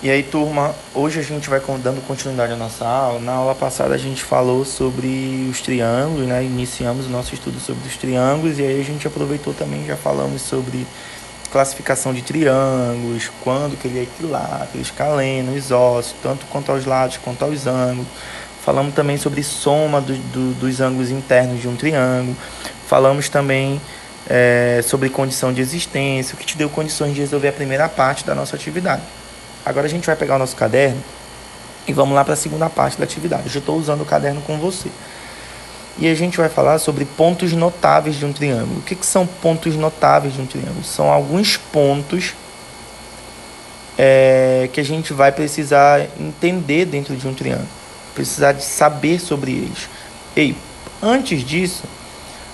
E aí, turma, hoje a gente vai dando continuidade à nossa aula. Na aula passada a gente falou sobre os triângulos, né? Iniciamos o nosso estudo sobre os triângulos e aí a gente aproveitou também, já falamos sobre classificação de triângulos, quando que ele é equilátero, escaleno, isósceles, tanto quanto aos lados quanto aos ângulos. Falamos também sobre soma dos ângulos internos de um triângulo. Falamos também sobre condição de existência, o que te deu condições de resolver a primeira parte da nossa atividade. Agora a gente vai pegar o nosso caderno e vamos lá para a segunda parte da atividade. Eu já estou usando o caderno com você. E a gente vai falar sobre pontos notáveis de um triângulo. O que são pontos notáveis de um triângulo? São alguns pontos que a gente vai precisar entender dentro de um triângulo. Precisar de saber sobre eles. E antes disso,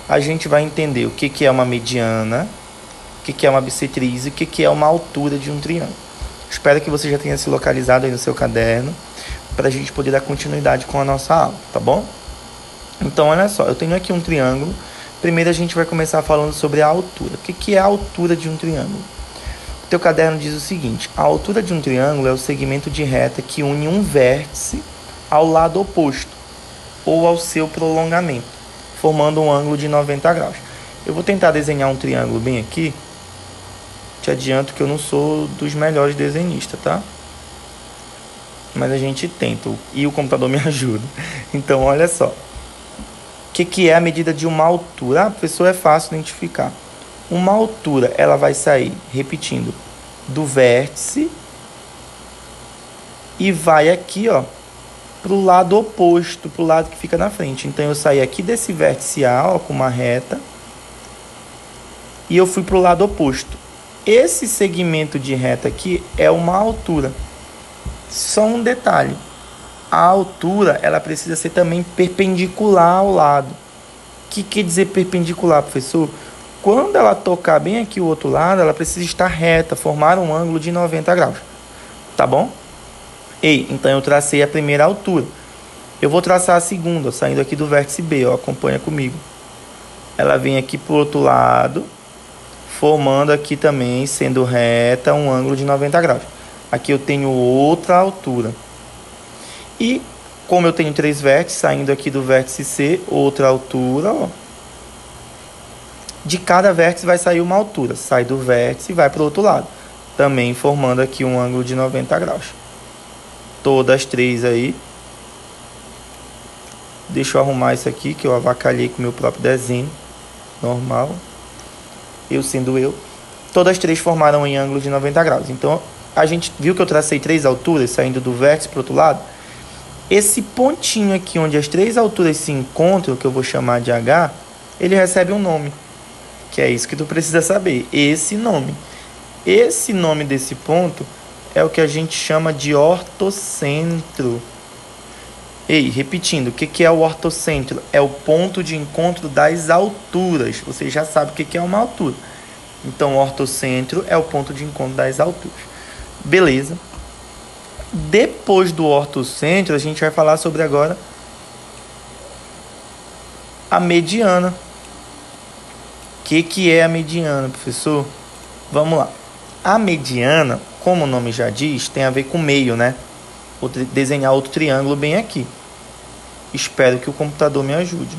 a gente vai entender o que é uma mediana, o que é uma bissetriz e o que é uma altura de um triângulo. Espero que você já tenha se localizado aí no seu caderno para a gente poder dar continuidade com a nossa aula, tá bom? Então, olha só, eu tenho aqui um triângulo. Primeiro a gente vai começar falando sobre a altura. O que é a altura de um triângulo? O teu caderno diz o seguinte: a altura de um triângulo é o segmento de reta que une um vértice ao lado oposto ou ao seu prolongamento, formando um ângulo de 90 graus. Eu vou tentar desenhar um triângulo bem aqui. Te adianto que eu não sou dos melhores desenhistas, tá? Mas a gente tenta e o computador me ajuda. Então, olha só. O que é a medida de uma altura? Ah, professor, é fácil identificar. Uma altura, ela vai sair, repetindo, do vértice e vai aqui, ó, para o lado oposto, para o lado que fica na frente. Então, eu saí aqui desse vértice A, ó, com uma reta, e eu fui para o lado oposto. Esse segmento de reta aqui é uma altura. Só um detalhe. A altura, ela precisa ser também perpendicular ao lado. O que quer dizer perpendicular, professor? Quando ela tocar bem aqui o outro lado, ela precisa estar reta, formar um ângulo de 90 graus. Tá bom? Então eu tracei a primeira altura. Eu vou traçar a segunda, saindo aqui do vértice B, ó, acompanha comigo. Ela vem aqui pro outro lado, formando aqui também, sendo reta, um ângulo de 90 graus. Aqui eu tenho outra altura. E como eu tenho 3 vértices, saindo aqui do vértice C, outra altura, ó. De cada vértice vai sair uma altura. Sai do vértice e vai para o outro lado. Também formando aqui um ângulo de 90 graus. Todas as 3 aí. Deixa eu arrumar isso aqui, que eu avacalhei com o meu próprio desenho. Normal. Eu sendo eu. Todas as 3 formaram em ângulo de 90 graus. Então, a gente viu que eu tracei 3 alturas, saindo do vértice para o outro lado. Esse pontinho aqui, onde as 3 alturas se encontram, que eu vou chamar de H, ele recebe um nome. Que é isso que tu precisa saber. Esse nome. Esse nome desse ponto é o que a gente chama de ortocentro. Repetindo, o que é o ortocentro? É o ponto de encontro das alturas. Você já sabe o que é uma altura. Então, o ortocentro é o ponto de encontro das alturas. Beleza. Depois do ortocentro, a gente vai falar sobre agora a mediana. O que é a mediana, professor? Vamos lá. A mediana, como o nome já diz, tem a ver com meio, né? Vou desenhar outro triângulo bem aqui. Espero que o computador me ajude.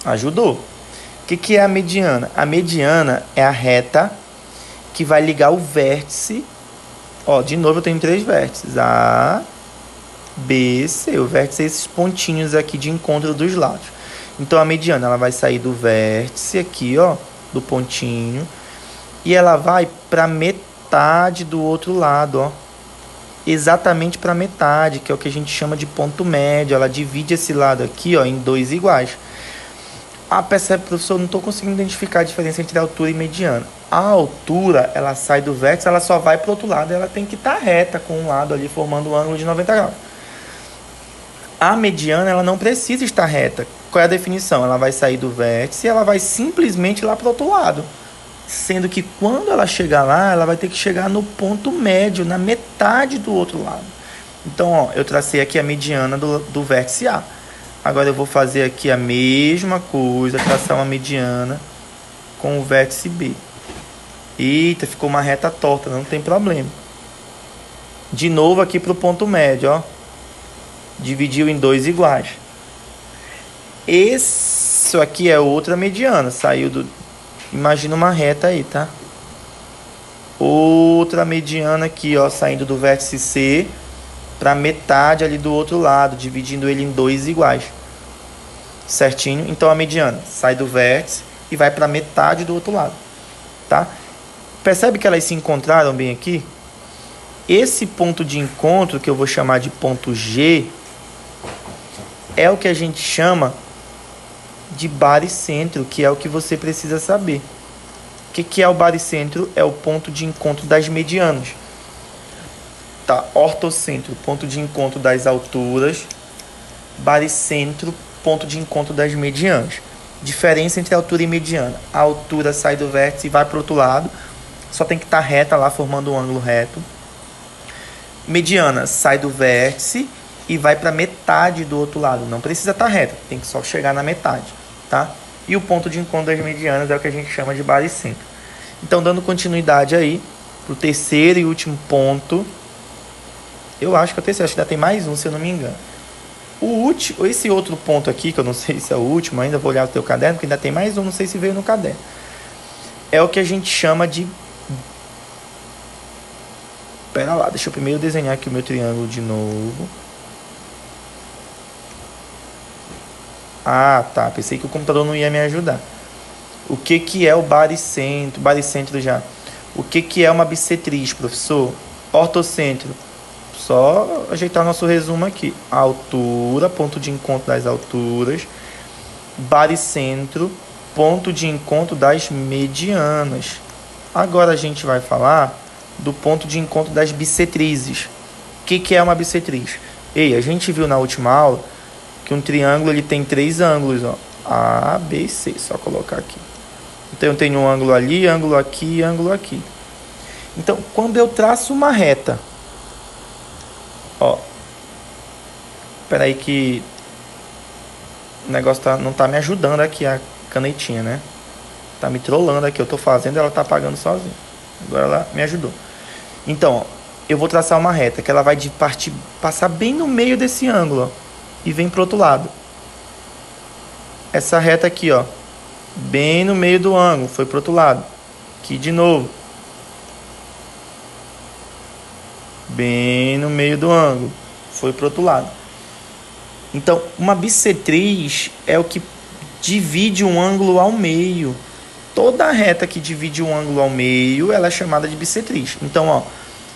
Ajudou. O que é a mediana? A mediana é a reta que vai ligar o vértice. Ó, de novo eu tenho 3 vértices. A, B, C. O vértice é esses pontinhos aqui de encontro dos lados. Então, a mediana, ela vai sair do vértice aqui, ó, do pontinho. E ela vai para metade do outro lado, ó. Exatamente para metade, que é o que a gente chama de ponto médio. Ela divide esse lado aqui, ó, em 2 iguais. Ah, percebe, professor, não estou conseguindo identificar a diferença entre altura e mediana. A altura, ela sai do vértice, ela só vai para o outro lado. Ela tem que estar reta com um lado ali, formando um ângulo de 90 graus. A mediana, ela não precisa estar reta. Qual é a definição? Ela vai sair do vértice e ela vai simplesmente lá para o outro lado. Sendo que quando ela chegar lá, ela vai ter que chegar no ponto médio, na metade do outro lado. Então, ó, eu tracei aqui a mediana do vértice A. Agora eu vou fazer aqui a mesma coisa, traçar uma mediana com o vértice B. Eita, ficou uma reta torta, não tem problema. De novo aqui para o ponto médio, ó. Dividiu em 2 iguais. Isso aqui é outra mediana. Saiu do... Imagina uma reta aí, tá? Outra mediana aqui, ó. Saindo do vértice C para metade ali do outro lado. Dividindo ele em 2 iguais. Certinho? Então a mediana sai do vértice e vai para metade do outro lado. Tá? Percebe que elas se encontraram bem aqui? Esse ponto de encontro, que eu vou chamar de ponto G, é o que a gente chama de baricentro, que é o que você precisa saber. O que é o baricentro? É o ponto de encontro das medianas. Tá? Ortocentro, ponto de encontro das alturas. Baricentro, ponto de encontro das medianas. Diferença entre altura e mediana. A altura sai do vértice e vai para o outro lado. Só tem que estar reta lá, formando um ângulo reto. Mediana sai do vértice e vai para metade do outro lado. Não precisa estar reta, tem que só chegar na metade, tá? E o ponto de encontro das medianas é o que a gente chama de baricentro. Então, dando continuidade aí, pro terceiro e último ponto. Eu acho que é o terceiro, acho que ainda tem mais um, se eu não me engano. Esse outro ponto aqui, que eu não sei se é o último, ainda vou olhar o teu caderno, porque ainda tem mais um, não sei se veio no caderno. É o que a gente chama de... Pera lá, deixa eu primeiro desenhar aqui o meu triângulo de novo. Ah, tá, pensei que o computador não ia me ajudar. O que é o baricentro? Baricentro já. O que é uma bissetriz, professor? Ortocentro. Só ajeitar nosso resumo aqui. Altura, ponto de encontro das alturas. Baricentro, ponto de encontro das medianas. Agora a gente vai falar do ponto de encontro das bissetrizes. O que é uma bissetriz? Ei, a gente viu na última aula que um triângulo ele tem 3 ângulos, ó. A, B e C. Só colocar aqui. Então eu tenho um ângulo ali, ângulo aqui e ângulo aqui. Então, quando eu traço uma reta, ó, espera aí que o negócio não tá me ajudando aqui, a canetinha, né? Tá me trollando aqui, eu tô fazendo, ela tá apagando sozinha. Agora ela me ajudou. Então, ó, eu vou traçar uma reta que ela vai passar bem no meio desse ângulo, ó, e vem pro outro lado. Essa reta aqui, ó, bem no meio do ângulo, foi pro outro lado. Aqui de novo. Bem no meio do ângulo, foi pro outro lado. Então, uma bissetriz é o que divide um ângulo ao meio. Toda reta que divide um ângulo ao meio, ela é chamada de bissetriz. Então, ó,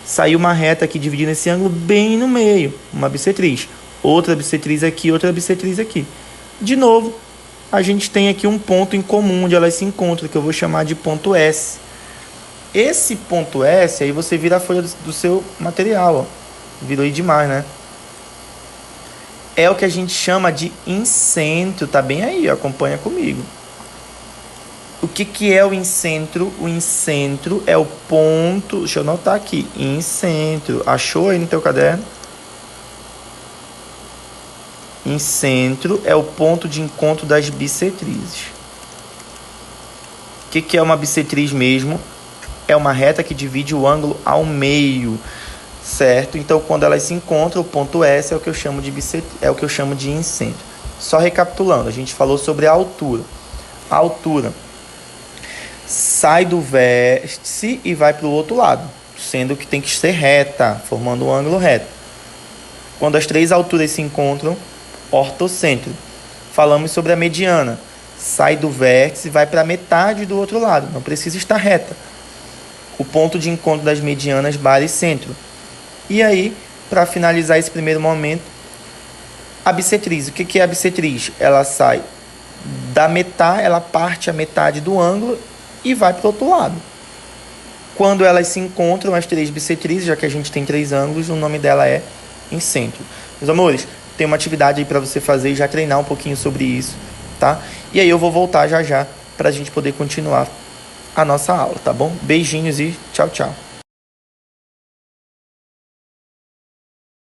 saiu uma reta aqui dividindo esse ângulo bem no meio, uma bissetriz. Outra bissetriz aqui, outra bissetriz aqui. De novo, a gente tem aqui um ponto em comum onde elas se encontram, que eu vou chamar de ponto S. Esse ponto S, aí você vira a folha do seu material, ó. Virou aí demais, né? É o que a gente chama de incentro, tá bem aí, ó, acompanha comigo. O que é o incentro? O incentro é o ponto... Deixa eu anotar aqui. Incentro. Achou aí no teu caderno? Incentro é o ponto de encontro das bissetrizes. O que é uma bissetriz mesmo? É uma reta que divide o ângulo ao meio, certo? Então, quando elas se encontram, o ponto S é o que eu chamo de é o que eu chamo de incentro. Só recapitulando, a gente falou sobre a altura. A altura sai do vértice e vai para o outro lado, sendo que tem que ser reta, formando um ângulo reto. Quando as 3 alturas se encontram, ortocentro. Falamos sobre a mediana. Sai do vértice e vai para a metade do outro lado, não precisa estar reta. O ponto de encontro das medianas, baricentro. E aí, para finalizar esse primeiro momento, a bissetriz. O que é a bissetriz? Ela sai da metade, ela parte a metade do ângulo e vai para o outro lado. Quando elas se encontram, as 3 bissetrizes, já que a gente tem 3 ângulos, o nome dela é incentro. Meus amores, tem uma atividade aí para você fazer e já treinar um pouquinho sobre isso, tá? E aí eu vou voltar já para a gente poder continuar a nossa aula, tá bom? Beijinhos e tchau, tchau.